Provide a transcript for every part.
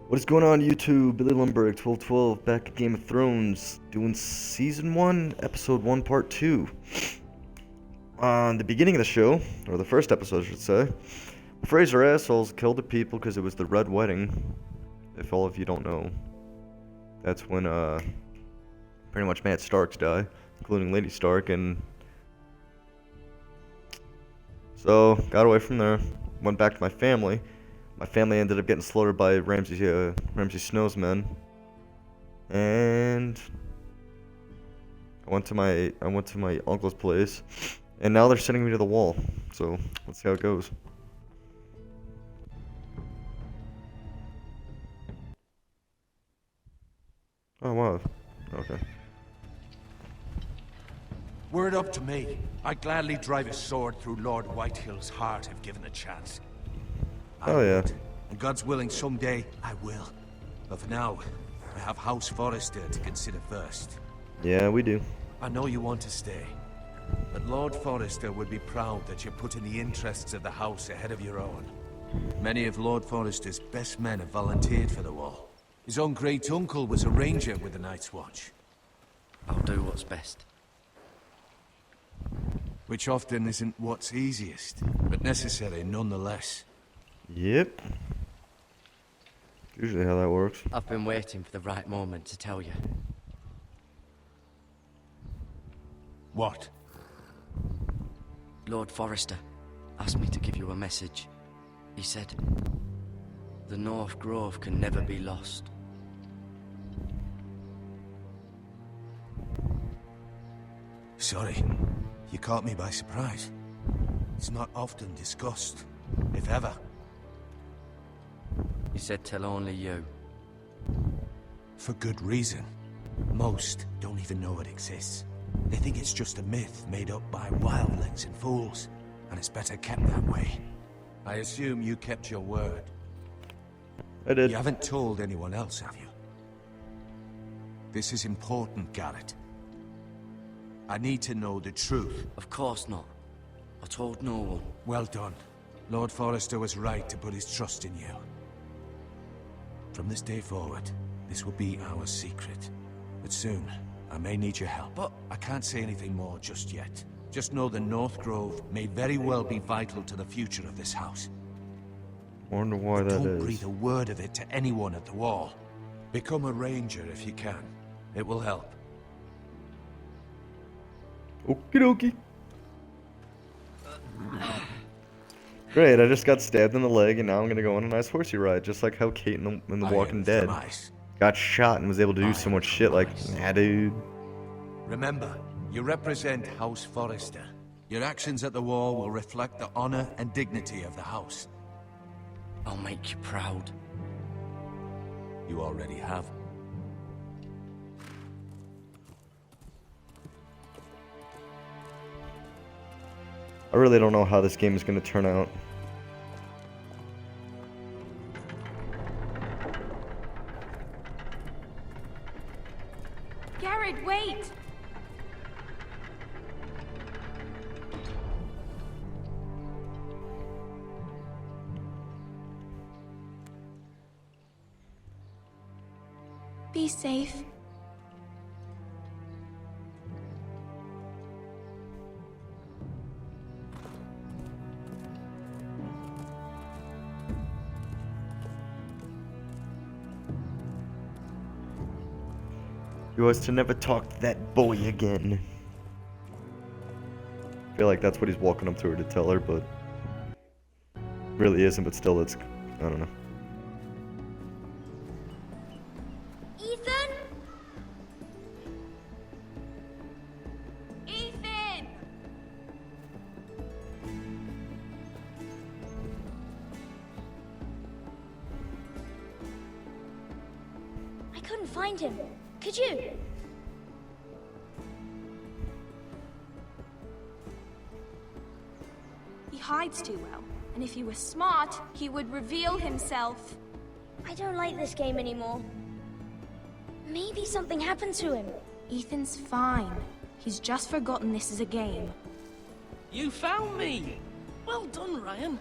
What is going on, YouTube? Billy Lundberg, 1212, back at Game of Thrones, doing Season 1, Episode 1, Part 2. On the beginning of the show, or the first episode, I should say, Fraser assholes killed the people because it was the Red Wedding. If all of you don't know, that's when, pretty much Matt Starks die, including Lady Stark, and so, got away from there, went back to my family. My family ended up getting slaughtered by Ramsay Snow's men, and I went to my uncle's place, and now they're sending me to the wall. So let's see how it goes. Oh wow, okay. Word up to me. I'd gladly drive a sword through Lord Whitehill's heart if given a chance. Oh yeah. And God's willing, someday I will. But for now, I have House Forrester to consider first. Yeah, we do. I know you want to stay, but Lord Forrester would be proud that you're putting the interests of the house ahead of your own. Many of Lord Forrester's best men have volunteered for the wall. His own great-uncle was a ranger with the Night's Watch. I'll do what's best. Which often isn't what's easiest, but necessary nonetheless. Yep. Usually how that works. I've been waiting for the right moment to tell you. What? Lord Forrester asked me to give you a message. He said, the North Grove can never be lost. Sorry, you caught me by surprise. It's not often discussed, if ever. He said tell only you. For good reason. Most don't even know it exists. They think it's just a myth made up by wildlings and fools, and it's better kept that way. I assume you kept your word. I did. You haven't told anyone else, have you? This is important, Garrett. I need to know the truth. Of course not. I told no one. Well done. Lord Forrester was right to put his trust in you. From this day forward, this will be our secret. But soon, I may need your help. But I can't say anything more just yet. Just know the North Grove may very well be vital to the future of this house. Wonder why that Don't is. breathe a word of it to anyone at the wall. Become a ranger if you can. It will help. Okie dokie. Great, I just got stabbed in the leg, and now I'm gonna go on a nice horsey ride, just like how Kate in The Walking Dead got shot and was able to do so much shit. Like, nah, dude. Remember, you represent House Forrester. Your actions at the wall will reflect the honor and dignity of the house. I'll make you proud. You already have. I really don't know how this game is gonna turn out. Garrett, wait! Be safe. He was to never talk to that boy again. I feel like that's what he's walking up to her to tell her, but really isn't, but still it's, I don't know. Ethan? Ethan! I couldn't find him. Could you? He hides too well, and if he was smart, he would reveal himself. I don't like this game anymore. Maybe something happened to him. Ethan's fine. He's just forgotten this is a game. You found me! Well done, Ryan.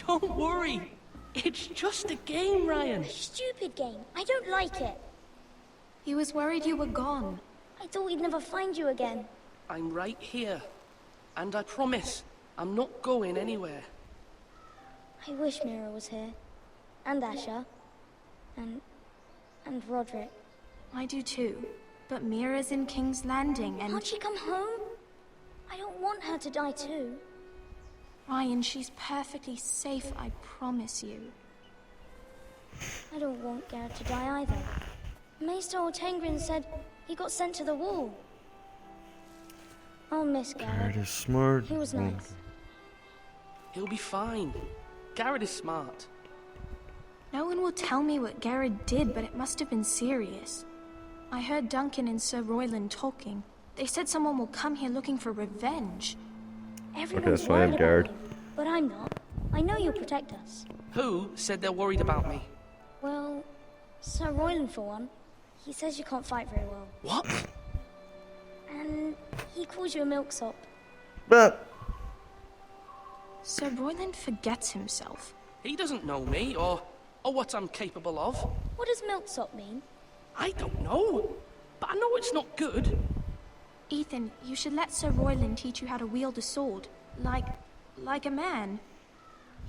Don't worry. It's just a game, Ryan. A stupid game. I don't like it. He was worried you were gone. I thought we'd never find you again. I'm right here. And I promise, I'm not going anywhere. I wish Mira was here. And Asher. And Roderick. I do too. But Mira's in King's Landing and... Can't she come home? I don't want her to die too. Ryan, she's perfectly safe, I promise you. I don't want Garrett to die either. Maester Ortengrin said he got sent to the wall. I'll miss Garrett Garrett. is smart. He was nice. He'll be fine. Garrett is smart. No one will tell me what Garrett did, but it must have been serious. I heard Duncan and Sir Royland talking. They said someone will come here looking for revenge. Everyone's so I am worried Garrett. about you, but I'm not. I know you'll protect us. Who said they're worried about me? Well, Sir Royland for one. He says you can't fight very well. What? And he calls you a milksop. But Sir Royland forgets himself. He doesn't know me, or what I'm capable of. What does milksop mean? I don't know. But I know it's not good. Ethan, you should let Sir Royland teach you how to wield a sword. Like a man.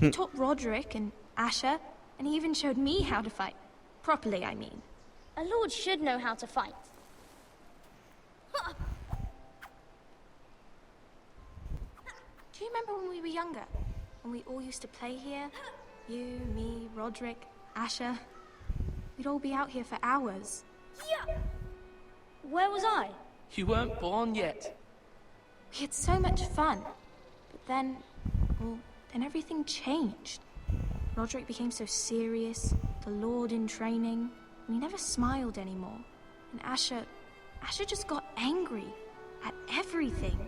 He taught Roderick and Asher, and he even showed me how to fight. Properly, I mean. A lord should know how to fight. Do you remember when we were younger? When we all used to play here? You, me, Roderick, Asher. We'd all be out here for hours. Yeah. Where was I? You weren't born yet. We had so much fun. But then, well, then everything changed. Roderick became so serious, the Lord in training, and he never smiled anymore. And Asher just got angry at everything.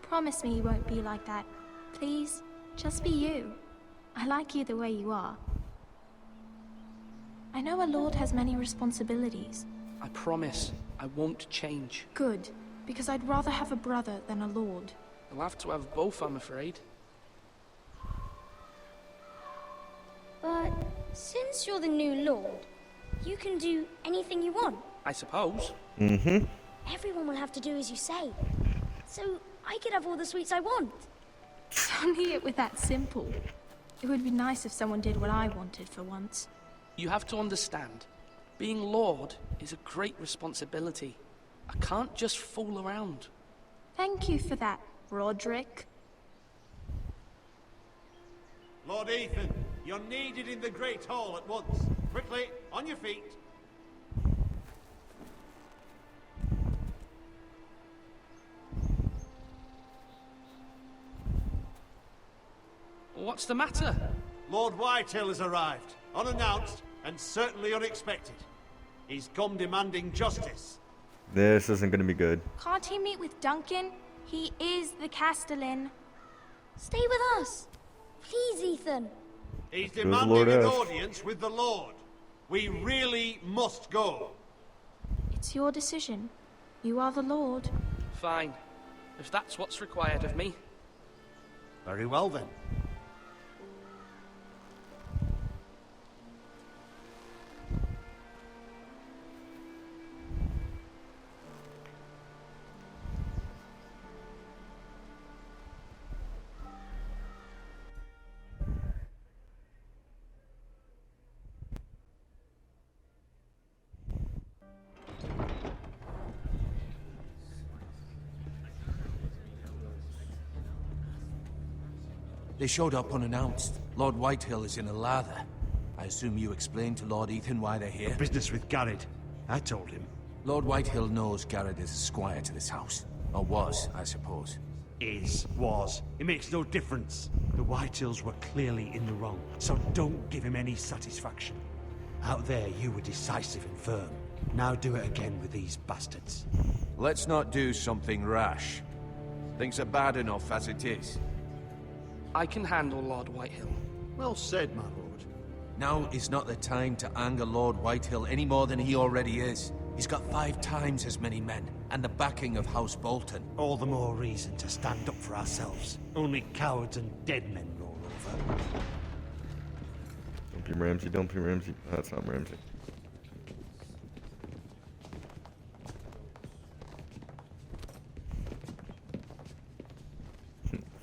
Promise me you won't be like that. Please, just be you. I like you the way you are. I know a lord has many responsibilities. I promise I won't change. Good, because I'd rather have a brother than a lord. I'll have to have both, I'm afraid. But since you're the new lord, you can do anything you want. I suppose. mm-hmm. Everyone will have to do as you say. So I could have all the sweets I want. If only it were that simple. It would be nice if someone did what I wanted for once. You have to understand, being Lord is a great responsibility. I can't just fool around. Thank you for that, Roderick. Lord Ethan, you're needed in the Great Hall at once. Quickly, on your feet. What's the matter? Lord Whitehill has arrived, unannounced and certainly unexpected. He's come demanding justice. This isn't gonna be good. Can't he meet with Duncan? He is the Castellan. Stay with us. Please, Ethan. He's the demanding Lord an F. audience with the Lord. We really must go. It's your decision. You are the Lord. Fine. If that's what's required of me. Very well then. They showed up unannounced. Lord Whitehill is in a lather. I assume you explained to Lord Ethan why they're here? Business with Garrett. I told him. Lord Whitehill knows Garrett is a squire to this house. Or was, I suppose. Was. It makes no difference. The Whitehills were clearly in the wrong, so don't give him any satisfaction. Out there, you were decisive and firm. Now do it again with these bastards. Let's not do something rash. Things are bad enough as it is. I can handle Lord Whitehill. Well said, my lord. Now is not the time to anger Lord Whitehill any more than he already is. He's got 5 times as many men, and the backing of House Bolton. All the more reason to stand up for ourselves. Only cowards and dead men roll over. Ramsey, Dumpy Ramsey. Oh, that's not Ramsey.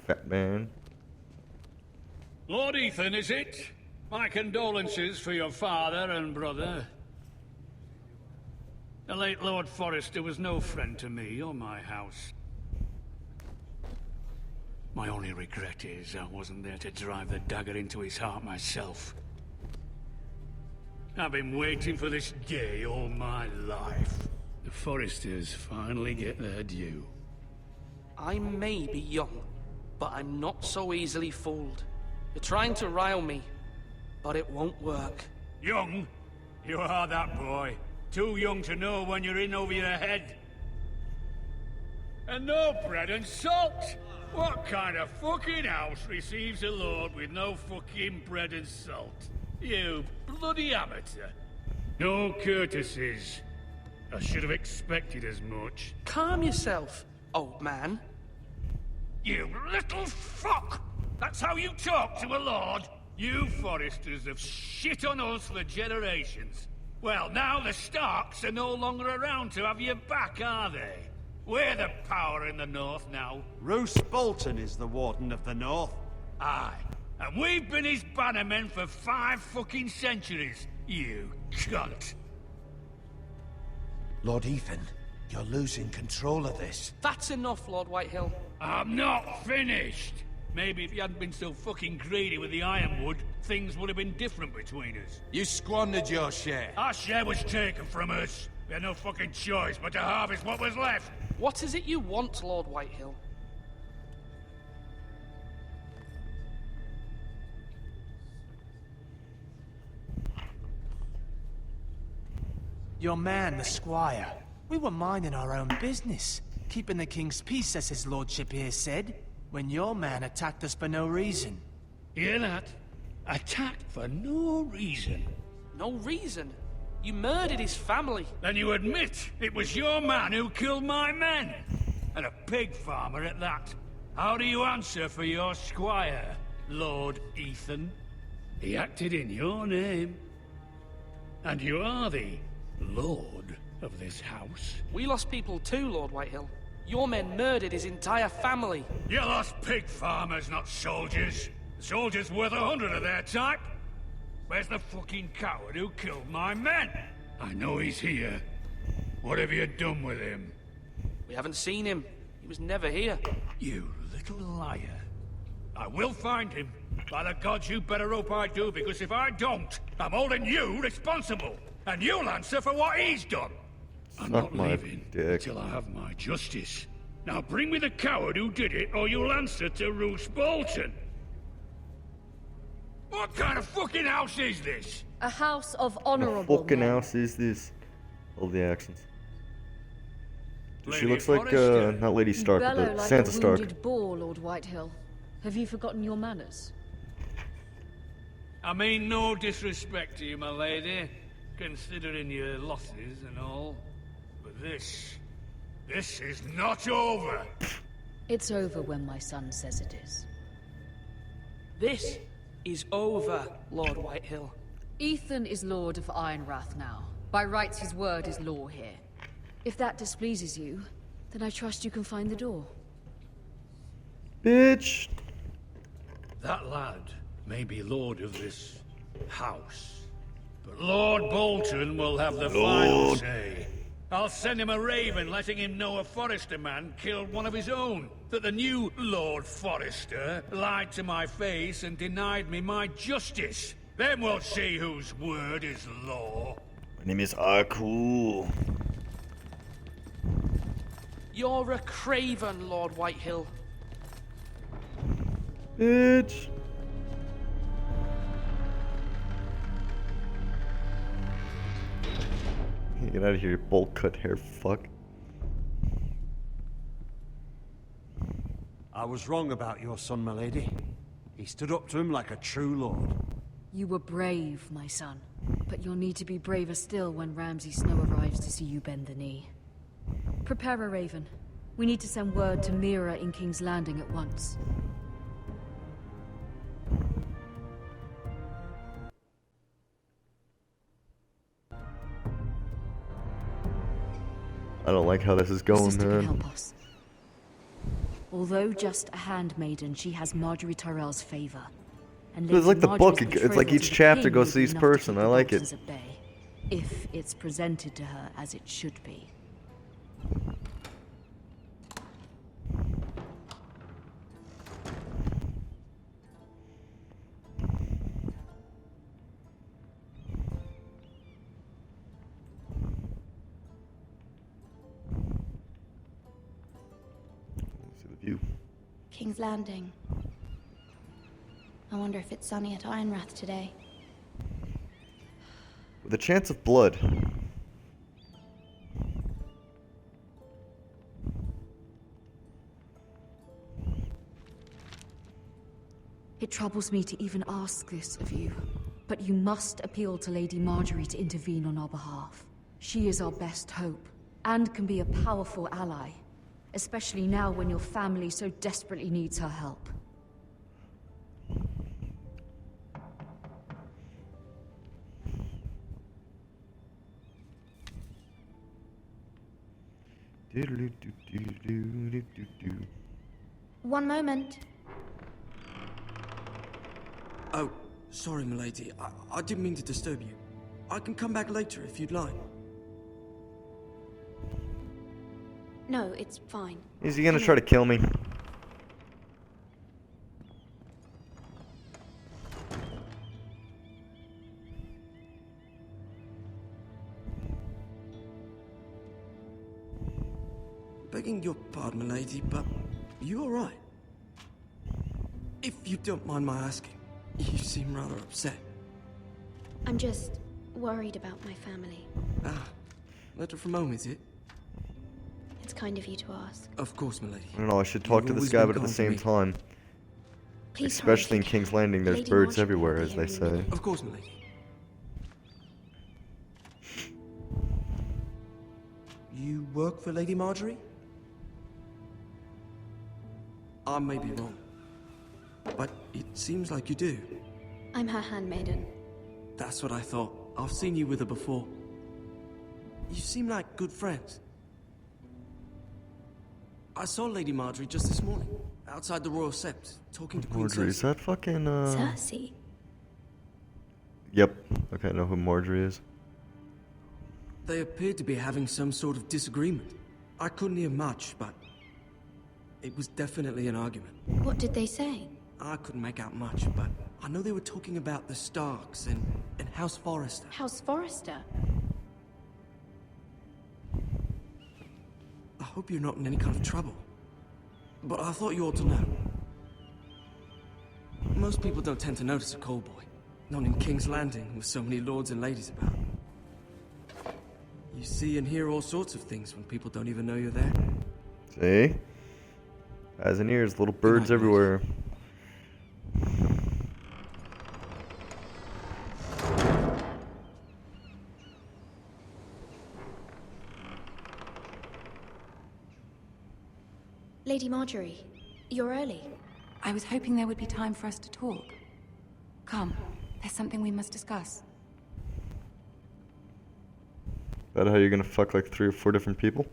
Fat man. Lord Ethan, is it? My condolences for your father and brother. The late Lord Forrester was no friend to me or my house. My only regret is I wasn't there to drive the dagger into his heart myself. I've been waiting for this day all my life. The Forresters finally get their due. I may be young, but I'm not so easily fooled. You're trying to rile me, but it won't work. Young? You are that boy. Too young to know when you're in over your head. And no bread and salt! What kind of fucking house receives a lord with no fucking bread and salt? You bloody amateur. No courtesies. I should have expected as much. Calm yourself, old man. You little fuck! That's how you talk to a lord? You Forresters have shit on us for generations. Well, now the Starks are no longer around to have your back, are they? We're the power in the north now. Roose Bolton is the Warden of the North. Aye. And we've been his bannermen for 5 fucking centuries, you cunt. Lord Ethan, you're losing control of this. That's enough, Lord Whitehill. I'm not finished. Maybe if you hadn't been so fucking greedy with the ironwood, things would have been different between us. You squandered your share. Our share was taken from us. We had no fucking choice but to harvest what was left. What is it you want, Lord Whitehill? Your man, the squire. We were minding our own business, keeping the king's peace, as his lordship here said, when your man attacked us for no reason. Hear that? Attacked for no reason. No reason? You murdered his family. Then you admit it was your man who killed my men. And a pig farmer at that. How do you answer for your squire, Lord Ethan? He acted in your name. And you are the lord of this house. We lost people too, Lord Whitehill. Your men murdered his entire family. You lost pig farmers, not soldiers. The soldiers worth 100 of their type. Where's the fucking coward who killed my men? I know he's here. What have you done with him? We haven't seen him. He was never here. You little liar. I will find him. By the gods, you better hope I do, because if I don't, I'm holding you responsible. And you'll answer for what he's done. I'm not leaving until I have my justice. Now bring me the coward who did it, or you'll answer to Roose Bolton. What kind of fucking house is this? A house of honorable What fucking men. house is this? All the accents. She Lady looks like, Forrester. not Lady Stark, You bellow but like Sansa a Stark. wounded boar, Lord Whitehill. Have you forgotten your manners? I mean no disrespect to you, my lady, considering your losses and all. But this is not over. It's over when my son says it is. This is over, Lord Whitehill. Ethan is Lord of Ironrath now. By rights, his word is law here. If that displeases you, then I trust you can find the door. Bitch! That lad may be lord of this house, but Lord Bolton will have the final say. I'll send him a raven letting him know a Forrester man killed one of his own. That the new Lord Forrester lied to my face and denied me my justice. Then we'll see whose word is law. My name is Aku. You're a craven, Lord Whitehill. Bitch! Get out of here, you bowl cut hair fuck. I was wrong about your son, my lady. He stood up to him like a true lord. You were brave, my son. But you'll need to be braver still when Ramsay Snow arrives to see you bend the knee. Prepare a raven. We need to send word to Mira in King's Landing at once. I don't like how this is Your going, sister can man. help us. Although just a handmaiden, she has Marjorie Tyrell's favor. And It's like the Marjorie's book, it's like betrothal each to the chapter king goes to may be each enough person, keep I the like it. Boltons at bay, if it's presented to her as it should be. Let's see the view. King's Landing. I wonder if it's sunny at Ironrath today. With a chance of blood. It troubles me to even ask this of you, but you must appeal to Lady Marjorie to intervene on our behalf. She is our best hope, and can be a powerful ally, especially now when your family so desperately needs her help. One moment. Oh, sorry, milady. I didn't mean to disturb you. I can come back later if you'd like. No, it's fine. Is he gonna try to kill me? Begging your pardon, milady, but you alright? If you don't mind my asking, you seem rather upset. I'm just worried about my family. Ah, letter from home, is it? It's kind of you to ask. Of course, milady. I don't know, I should talk to this guy, but at the same time. Please Especially in King's Landing, there's Lady birds Marjorie everywhere, will as be they here in a say. minute. Of course, milady. You work for Lady Marjorie? I may be wrong, but it seems like you do. I'm her handmaiden. That's what I thought. I've seen you with her before. You seem like good friends. I saw Lady Marjorie just this morning, outside the Royal Sept, talking to Queen Marjorie, is Cersei. that fucking, Cersei? Yep. Okay, I know who Marjorie is. They appeared to be having some sort of disagreement. I couldn't hear much, but it was definitely an argument. What did they say? I couldn't make out much, but I know they were talking about the Starks and House Forrester. House Forrester? I hope you're not in any kind of trouble. But I thought you ought to know. Most people don't tend to notice a call boy. Not in King's Landing, with so many lords and ladies about. You see and hear all sorts of things when people don't even know you're there. See? Eyes and ears, little birds everywhere. Lady Marjorie, you're early. I was hoping there would be time for us to talk. Come, there's something we must discuss. That how you're gonna fuck like 3 or 4 different people?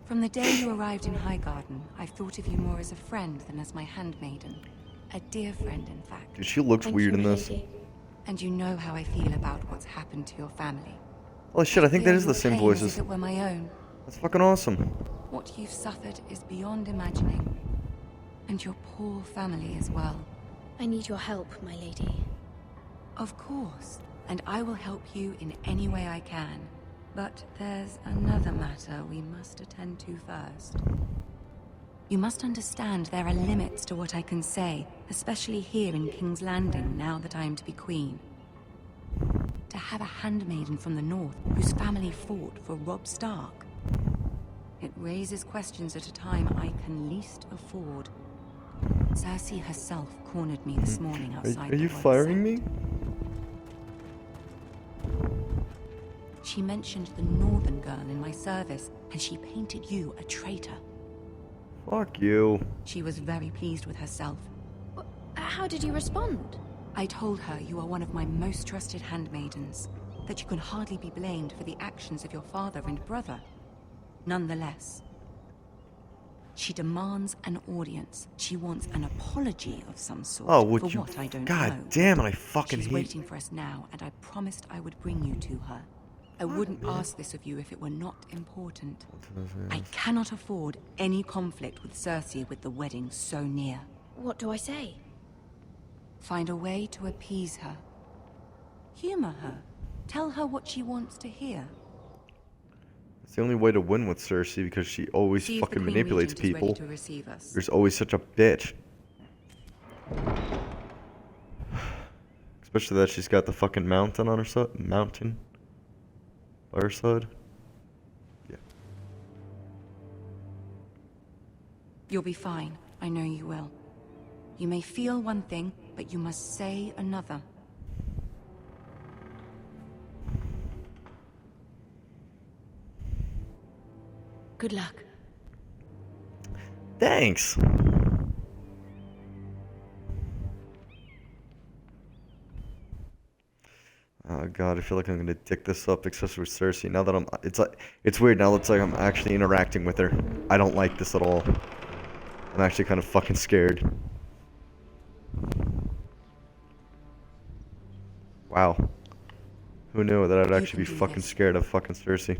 From the day you arrived in Highgarden, I've thought of you more as a friend than as my handmaiden. A dear friend, in fact. Dude, she looks Thank weird you, in this. milady. And you know how I feel about what's happened to your family. Holy shit, I think that Feel is the your same pain voices. As if it were my own. That's fucking awesome. What you've suffered is beyond imagining. And your poor family as well. I need your help, my lady. Of course. And I will help you in any way I can. But there's another matter we must attend to first. You must understand there are limits to what I can say, especially here in King's Landing, now that I am to be queen. To have a handmaiden from the north, whose family fought for Robb Stark. It raises questions at a time I can least afford. Cersei herself cornered me this morning outside Are you the Royal firing Sept. me? She mentioned the northern girl in my service, and she painted you a traitor. Fuck you. She was very pleased with herself. How did you respond? I told her you are one of my most trusted handmaidens, that you can hardly be blamed for the actions of your father and brother. Nonetheless, she demands an audience. She wants an apology of some sort. Oh, would for you? what I don't God know. damn it! I fucking She's hate. waiting for us now, and I promised I would bring you to her. I wouldn't ask this of you if it were not important. I cannot afford any conflict with Cersei with the wedding so near. What do I say? Find a way to appease her. Humor her. Tell her what she wants to hear. It's the only way to win with Cersei because she always See if the fucking Queen manipulates Regent is ready people. to receive us. There's always such a bitch. Especially that she's got the fucking mountain on her side. Mountain. By her side. Yeah. You'll be fine. I know you will. You may feel one thing, but you must say another. Good luck. Thanks. Oh god, I feel like I'm gonna dick this up, especially with Cersei. Now that it's weird. Now it's like I'm actually interacting with her. I don't like this at all. I'm actually kind of fucking scared. Wow. Who knew that I'd actually be fucking scared of fucking Cersei?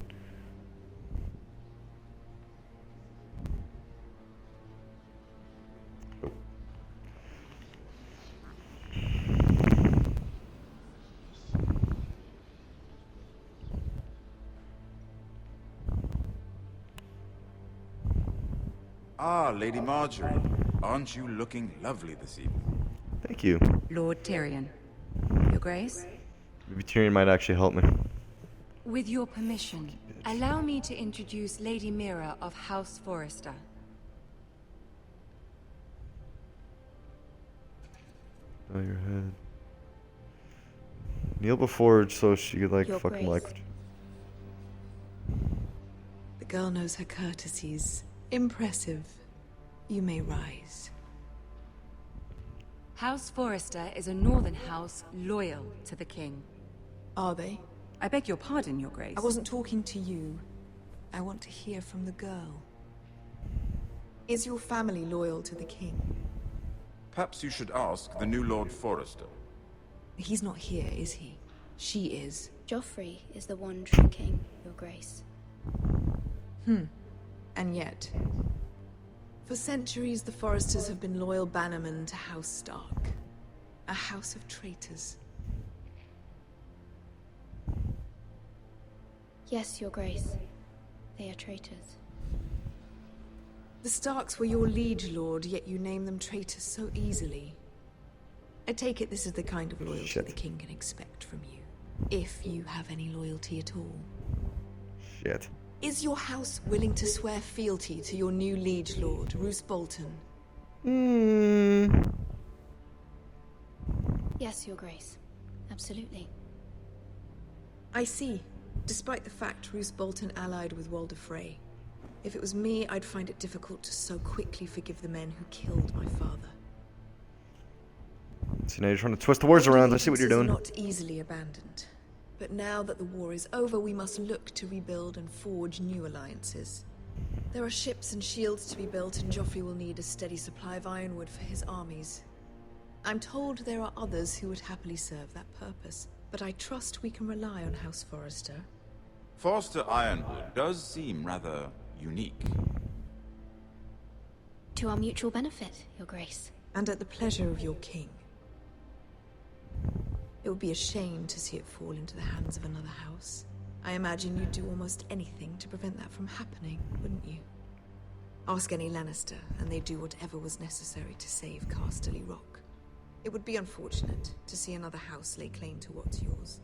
Ah, Lady Marjorie. Aren't you looking lovely this evening? Thank you. Lord Tyrion. Your Grace? Maybe Tyrion might actually help me. With your permission, allow me to introduce Lady Mira of House Forrester. Oh, your head. Kneel before so she could like Your fucking Grace. like. The girl knows her courtesies. Impressive. You may rise. House Forrester is a northern house loyal to the king. Are they? I beg your pardon, Your Grace. I wasn't talking to you. I want to hear from the girl. Is your family loyal to the king? Perhaps you should ask the new Lord Forrester. He's not here, is he? She is. Joffrey is the one true king, Your Grace. And yet, for centuries the Forresters have been loyal bannermen to House Stark. A house of traitors. Yes, Your Grace. They are traitors. The Starks were your liege lord, yet you name them traitors so easily. I take it this is the kind of loyalty the king can expect from you. If you have any loyalty at all. Shit. Is your house willing to swear fealty to your new liege lord, Roose Bolton? Yes, Your Grace. Absolutely. I see. Despite the fact Roose Bolton allied with Walder Frey. If it was me, I'd find it difficult to so quickly forgive the men who killed my father. See, now you're trying to twist the words around. I see what you're doing. Not easily abandoned. But now that the war is over, we must look to rebuild and forge new alliances. There are ships and shields to be built, and Joffrey will need a steady supply of ironwood for his armies. I'm told there are others who would happily serve that purpose, but I trust we can rely on House Forrester. Forrester Ironwood does seem rather unique. To our mutual benefit, Your Grace. And at the pleasure of your king. It would be a shame to see it fall into the hands of another house. I imagine you'd do almost anything to prevent that from happening, wouldn't you? Ask any Lannister, and they'd do whatever was necessary to save Casterly Rock. It would be unfortunate to see another house lay claim to what's yours.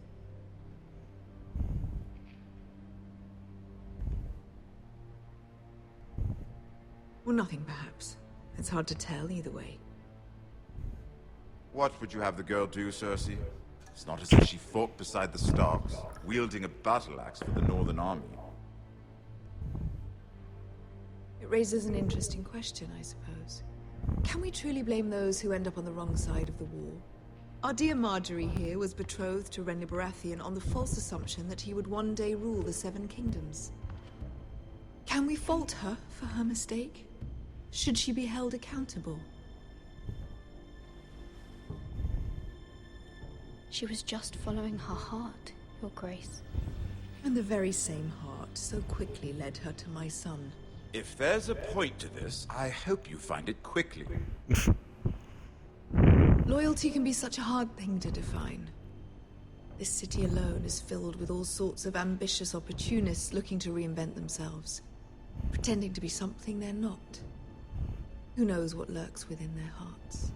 Well, nothing perhaps. It's hard to tell either way. What would you have the girl do, Cersei? It's not as if she fought beside the Starks, wielding a battle axe for the Northern Army. It raises an interesting question, I suppose. Can we truly blame those who end up on the wrong side of the war? Our dear Marjorie here was betrothed to Renly Baratheon on the false assumption that he would one day rule the Seven Kingdoms. Can we fault her for her mistake? Should she be held accountable? She was just following her heart, Your Grace. And the very same heart so quickly led her to my son. If there's a point to this, I hope you find it quickly. Loyalty can be such a hard thing to define. This city alone is filled with all sorts of ambitious opportunists looking to reinvent themselves, pretending to be something they're not. Who knows what lurks within their hearts?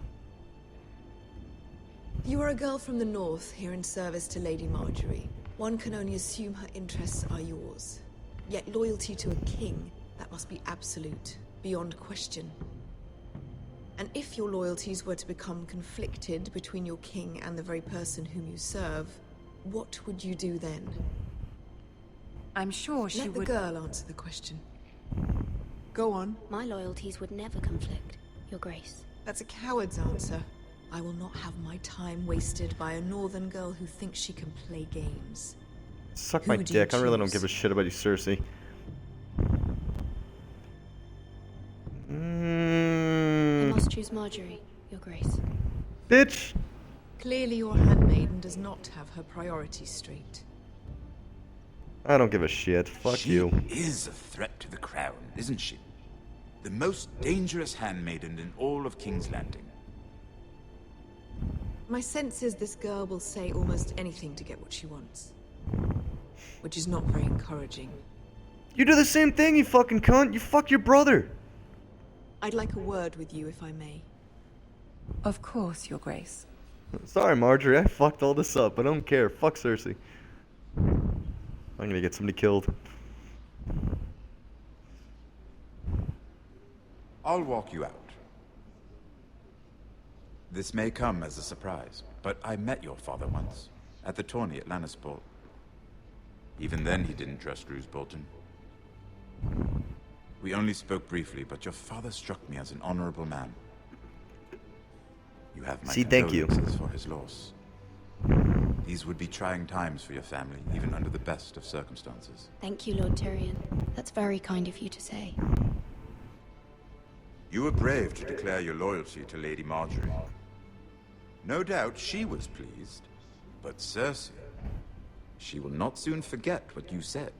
You are a girl from the north, here in service to Lady Marjorie. One can only assume her interests are yours. Yet loyalty to a king, that must be absolute, beyond question. And if your loyalties were to become conflicted between your king and the very person whom you serve, what would you do then? I'm sure she would... Let the girl answer the question. Go on. My loyalties would never conflict, Your Grace. That's a coward's answer. I will not have my time wasted by a northern girl who thinks she can play games. Suck my dick. I really don't give a shit about you, Cersei. I must choose Marjorie, Your Grace. Bitch! Clearly your handmaiden does not have her priorities straight. I don't give a shit. Fuck you. She is a threat to the crown, isn't she? The most dangerous handmaiden in all of King's Landing. My sense is this girl will say almost anything to get what she wants. Which is not very encouraging. You do the same thing, you fucking cunt. You fuck your brother. I'd like a word with you, if I may. Of course, Your Grace. Sorry, Marjorie. I fucked all this up. I don't care. Fuck Cersei. I'm gonna get somebody killed. I'll walk you out. This may come as a surprise, but I met your father once, at the tourney at Lannisport. Even then he didn't trust Roose Bolton. We only spoke briefly, but your father struck me as an honorable man. You have my condolences for his loss. These would be trying times for your family, even under the best of circumstances. Thank you, Lord Tyrion. That's very kind of you to say. You were brave to declare your loyalty to Lady Marjorie. No doubt she was pleased, but Cersei, she will not soon forget what you said.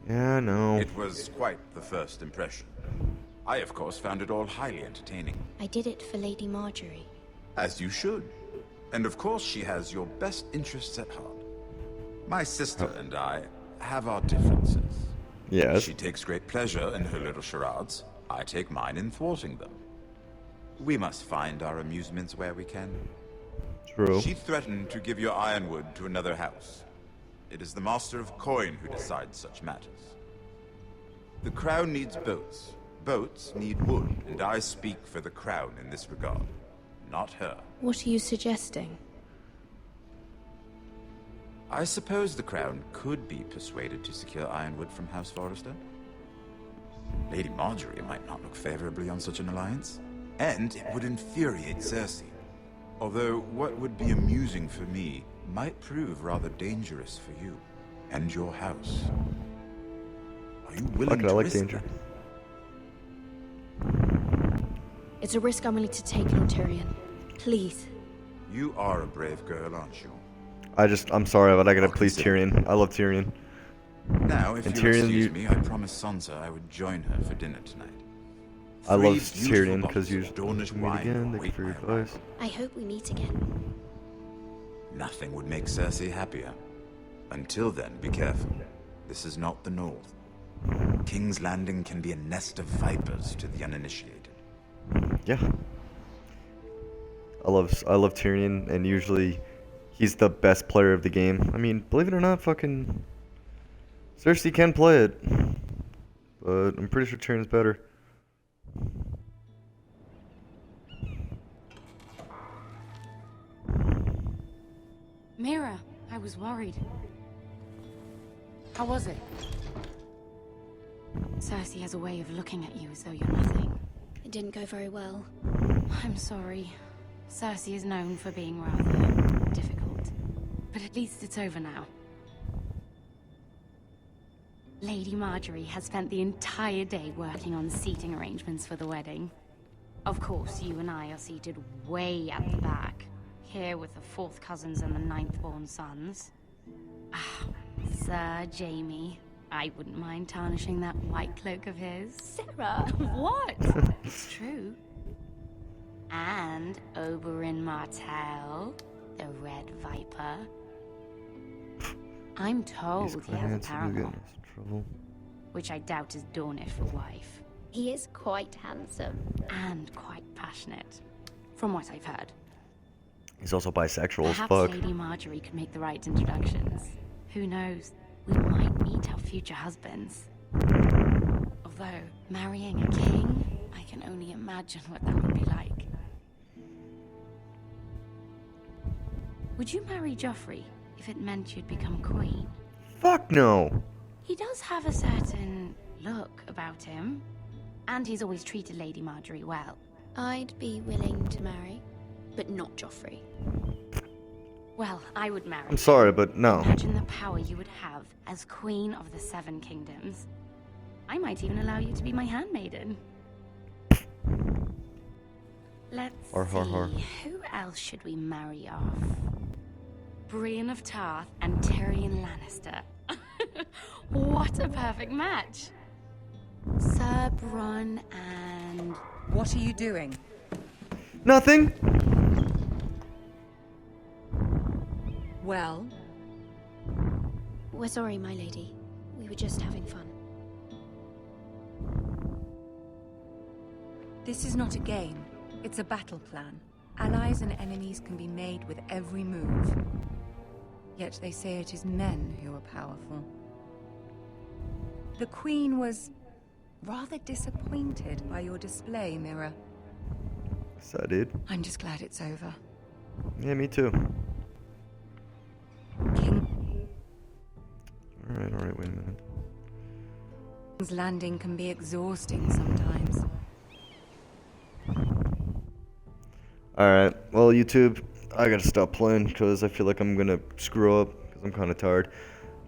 Yeah, I know. It was quite the first impression. I, of course, found it all highly entertaining. I did it for Lady Marjorie. As you should. And of course she has your best interests at heart. My sister and I have our differences. Yes. She takes great pleasure in her little charades. I take mine in thwarting them. We must find our amusements where we can. True. She threatened to give your ironwood to another house. It is the Master of Coin who decides such matters. The crown needs boats. Boats need wood, and I speak for the crown in this regard, not her. What are you suggesting? I suppose the crown could be persuaded to secure ironwood from House Forrester. Lady Marjorie might not look favorably on such an alliance, and it would infuriate Cersei. Although what would be amusing for me might prove rather dangerous for you and your house. Are you willing to risk danger. that? It's a risk I'm willing to take, Lord Tyrion. Please. You are a brave girl, aren't you? I'm sorry, but I gotta please Tyrion. I love Tyrion. Now, if And you'll Tyrion, excuse me, I promised Sansa I would join her for dinner tonight. I love Three Tyrion beautiful because you bottles of Dornish meet wine again. Thank you await for your my advice. I hope we meet again. Nothing would make Cersei happier. Until then, be careful. This is not the North. King's Landing can be a nest of vipers to the uninitiated. Yeah. I love Tyrion, and usually he's the best player of the game. I mean, believe it or not, fucking Cersei can play it, but I'm pretty sure Tyrion's better. Mira, I was worried. How was it? Cersei has a way of looking at you as though you're nothing. It didn't go very well. I'm sorry. Cersei is known for being rather difficult. But at least it's over now. Lady Marjorie has spent the entire day working on seating arrangements for the wedding. Of course, you and I are seated way at the back, here with the 4th cousins and the 9th-born sons. Ah, Sir Jaime. I wouldn't mind tarnishing that white cloak of his. Sarah! What? It's true. And Oberyn Martell, the Red Viper. I'm told he has a paramour, which I is Dornish for wife. He is quite handsome. And quite passionate, from what I've heard. He's also bisexual as Perhaps fuck. Lady Marjorie could make the right introductions. Who knows? We might meet our future husbands. Although, marrying a king, I can only imagine what that would be like. Would you marry Joffrey if it meant you'd become queen? Fuck no! He does have a certain look about him. And he's always treated Lady Marjorie well. I'd be willing to marry, but not Joffrey. Well, I would marry I'm sorry, but no. Imagine the power you would have as Queen of the 7 Kingdoms. I might even allow you to be my handmaiden. Let's see, who else should we marry off? Brienne of Tarth and Tyrion Lannister. What a perfect match! Sir Bronn and... What are you doing? Nothing! Well? We're sorry, my lady. We were just having fun. This is not a game. It's a battle plan. Allies and enemies can be made with every move. Yet they say it is men who are powerful. The Queen was rather disappointed by your display, Mira. Yes, I did. I'm just glad it's over. Yeah, me too. King... Alright, wait a minute. King's Landing can be exhausting sometimes. Alright, well, YouTube, I gotta stop playing because I feel like I'm gonna screw up because I'm kind of tired.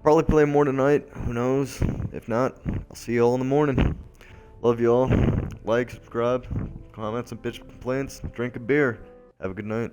Probably play more tonight, who knows? If not, I'll see you all in the morning. Love you all. Like, subscribe, comment some bitch complaints, drink a beer. Have a good night.